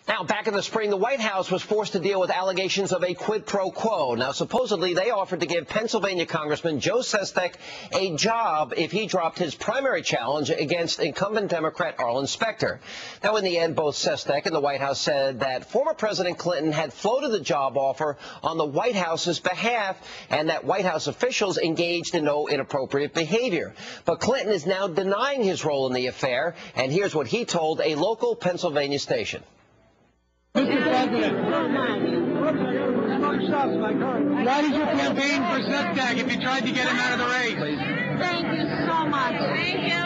Now, back in the spring, the White House was forced to deal with allegations of a quid pro quo. Now, supposedly, they offered to give Pennsylvania Congressman Joe Sestak a job if he dropped his primary challenge against incumbent Democrat Arlen Specter. Now, in the end, both Sestak and the White House said that former President Clinton had floated the job offer on the White House's behalf and that White House officials engaged in no inappropriate behavior. But Clinton is now denying his role in the affair, and here's what he told a local Pennsylvania station. Mr. President, why did you campaign for Sestak if you tried to get him out of the race? Thank you so much. Thank you.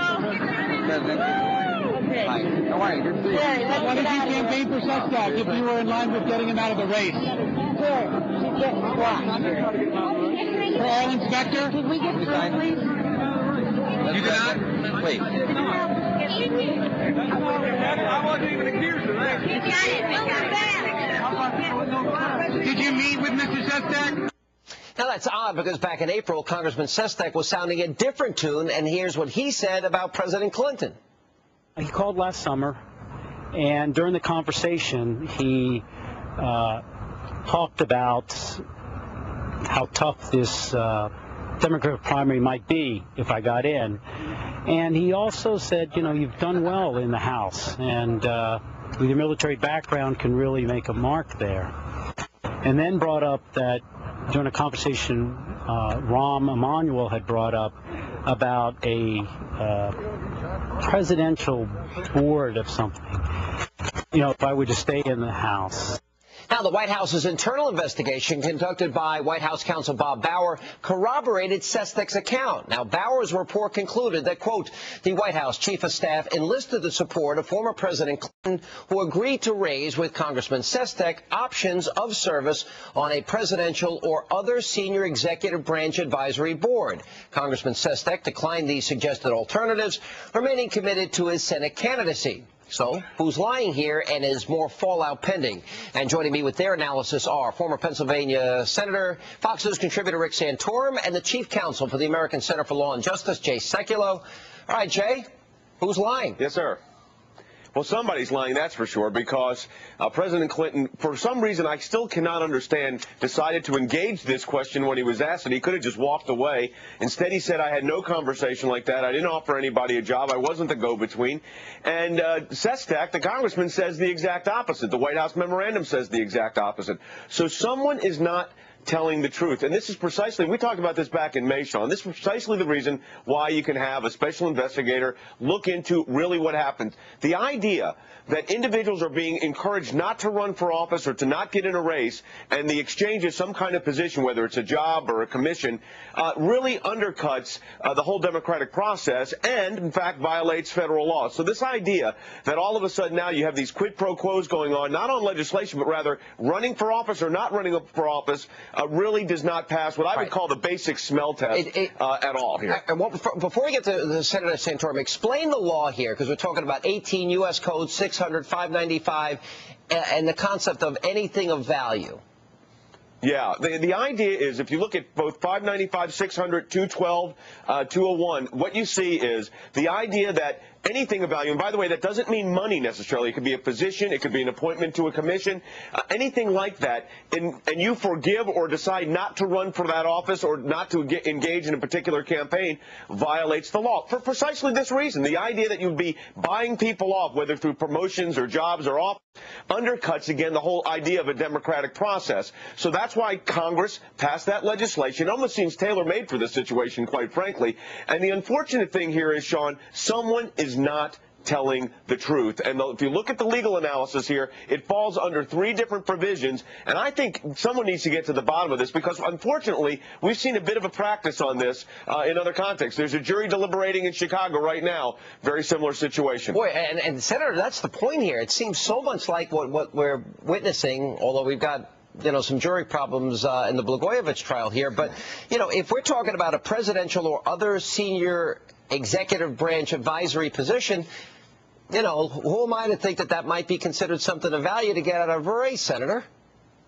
Okay. Hi. How are you? Good to see you. Why did you campaign for Sestak if you were in line with getting him out of the race? Good. To get what? For Arlen Specter? Could we get through, please? You did not? Wait. I wasn't even accused of that. Did you meet with Mr. Sestak? Now, that's odd because back in April, Congressman Sestak was sounding a different tune, and here's what he said about President Clinton. He called last summer, and during the conversation, he talked about how tough this Democratic primary might be if I got in. And he also said, you know, you've done well in the House, and with your military background can really make a mark there. And then brought up that during a conversation Rahm Emanuel had brought up about a presidential board of something, you know, if I were to stay in the House. Now, the White House's internal investigation conducted by White House counsel Bob Bauer corroborated Sestak's account. Now, Bauer's report concluded that, quote, the White House chief of staff enlisted the support of former President Clinton, who agreed to raise with Congressman Sestak options of service on a presidential or other senior executive branch advisory board. Congressman Sestak declined these suggested alternatives, remaining committed to his Senate candidacy. So, who's lying here, and is more fallout pending? And joining me with their analysis are former Pennsylvania Senator, Fox News contributor Rick Santorum, and the Chief Counsel for the American Center for Law and Justice, Jay Sekulow. All right, Jay, who's lying? Yes, sir. Well, somebody's lying, that's for sure, because President Clinton, for some reason I still cannot understand, decided to engage this question when he was asked it. He could have just walked away. Instead, he said, I had no conversation like that. I didn't offer anybody a job. I wasn't the go-between. And Sestak, the congressman, says the exact opposite. The White House memorandum says the exact opposite. So someone is not telling the truth. And this is precisely, we talked about this back in May, Sean, this is precisely the reason why you can have a special investigator look into really what happened. The idea that individuals are being encouraged not to run for office or to not get in a race, and the exchange of some kind of position, whether it's a job or a commission, really undercuts the whole democratic process and, in fact, violates federal law. So this idea that all of a sudden now you have these quid pro quos going on, not on legislation, but rather running for office or not running for office, really does not pass what I would call the basic smell test at all here. Before we get to the Senator Santorum, explain the law here, because we're talking about 18 U.S. Code 600, 595, and the concept of anything of value. Yeah, the idea is if you look at both 595, 600, 212, 201, what you see is the idea that anything of value, and by the way, that doesn't mean money necessarily. It could be a position, it could be an appointment to a commission, anything like that, and you forgive or decide not to run for that office or not to engage in a particular campaign violates the law for precisely this reason. The idea that you'd be buying people off, whether through promotions or jobs or office, undercuts, again, the whole idea of a democratic process. So that's why Congress passed that legislation. It almost seems tailor-made for this situation, quite frankly. And the unfortunate thing here is, Sean, someone is not telling the truth. And if you look at the legal analysis here, it falls under 3 different provisions. And I think someone needs to get to the bottom of this because, unfortunately, we've seen a bit of a practice on this in other contexts. There's a jury deliberating in Chicago right now. Very similar situation. Boy, and Senator, that's the point here. It seems so much like what we're witnessing, although we've got some jury problems in the Blagojevich trial here. But, if we're talking about a presidential or other senior executive branch advisory position, who am I to think that might be considered something of value to get out of a race, Senator?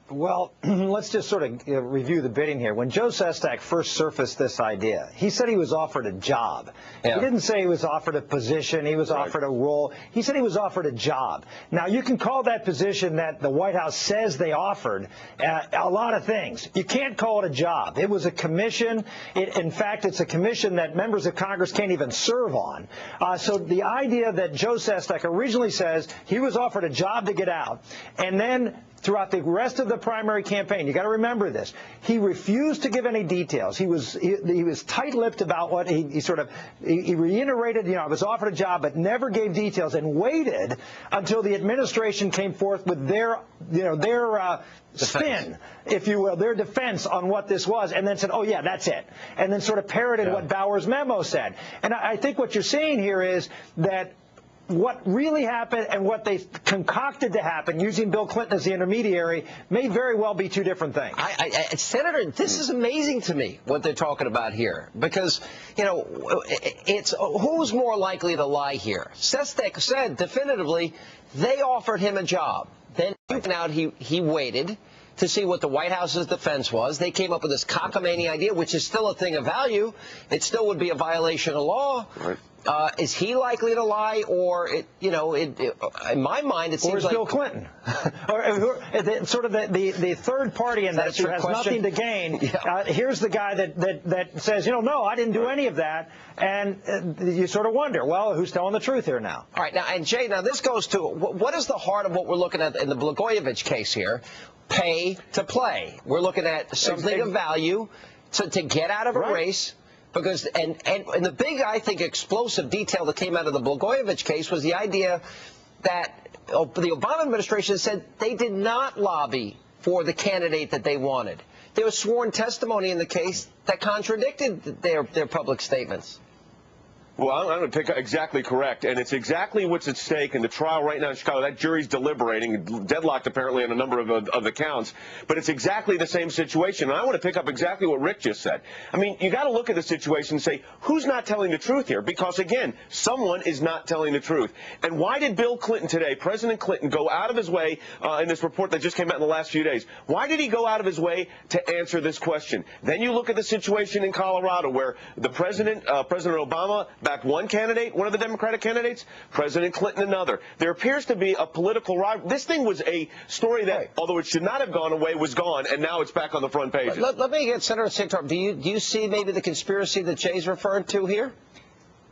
Well, let's just sort of review the bidding here. When Joe Sestak first surfaced this idea, he said he was offered a job. Yeah. He didn't say he was offered a position. He was offered a role. He said he was offered a job. Now, you can call that position that the White House says they offered a lot of things. You can't call it a job. It was a commission. In fact, it's a commission that members of Congress can't even serve on. So the idea that Joe Sestak originally says he was offered a job to get out, and then throughout the rest of the primary campaign, you got to remember this, he refused to give any details. He was tight-lipped about what he reiterated, I was offered a job, but never gave details, and waited until the administration came forth with their spin, if you will, their defense on what this was, and then said, oh yeah, that's it, and then sort of parroted what Bauer's memo said. And I think what you're seeing here is that what really happened and what they concocted to happen, using Bill Clinton as the intermediary, may very well be two different things. Senator, this is amazing to me, what they're talking about here, because, it's who's more likely to lie here? Sestak said definitively they offered him a job. Then out he waited to see what the White House's defense was. They came up with this cockamamie idea, which is still a thing of value. It still would be a violation of law. Right. Is he likely to lie, or in my mind, it seems like Bill Clinton, or sort of the third party in this who has nothing to gain. Yeah. Here's the guy that says, no, I didn't do any of that, and you sort of wonder, well, who's telling the truth here now? All right, now, and Jay, this goes to what is the heart of what we're looking at in the Blagojevich case here? Pay to play. We're looking at something of value to get out of a race. Because and the big, I think, explosive detail that came out of the Blagojevich case was the idea that the Obama administration said they did not lobby for the candidate that they wanted. There was sworn testimony in the case that contradicted their public statements. Well, I'm going to pick exactly correct, and it's exactly what's at stake in the trial right now in Chicago. That jury's deliberating, deadlocked apparently on a number of the counts, but it's exactly the same situation. And I want to pick up exactly what Rick just said. I mean, you got to look at the situation and say, who's not telling the truth here? Because, again, someone is not telling the truth. And why did Bill Clinton today, President Clinton, go out of his way in this report that just came out in the last few days? Why did he go out of his way to answer this question? Then you look at the situation in Colorado where the President Obama backed one candidate, one of the Democratic candidates, President Clinton another. There appears to be a political rivalry. This thing was a story that, although it should not have gone away, was gone, and now it's back on the front pages. Let me get Senator Santorum. Do you see maybe the conspiracy that Jay's referring to here?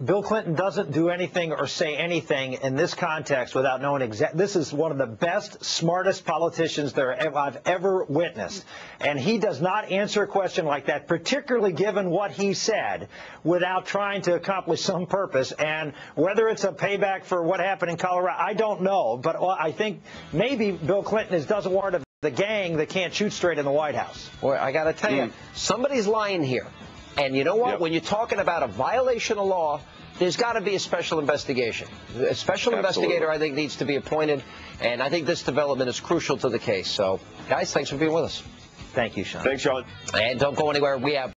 Bill Clinton doesn't do anything or say anything in this context without knowing exactly. This is one of the best, smartest politicians I've ever witnessed. And he does not answer a question like that, particularly given what he said, without trying to accomplish some purpose. And whether it's a payback for what happened in Colorado, I don't know. But I think maybe Bill Clinton doesn't warrant the gang that can't shoot straight in the White House. Boy, I got to tell you, somebody's lying here. And you know what? When you're talking about a violation of law, there's got to be a special investigation. A special investigator, I think, needs to be appointed. And I think this development is crucial to the case. So, guys, thanks for being with us. Thank you, Sean. Thanks, Sean. And don't go anywhere. We have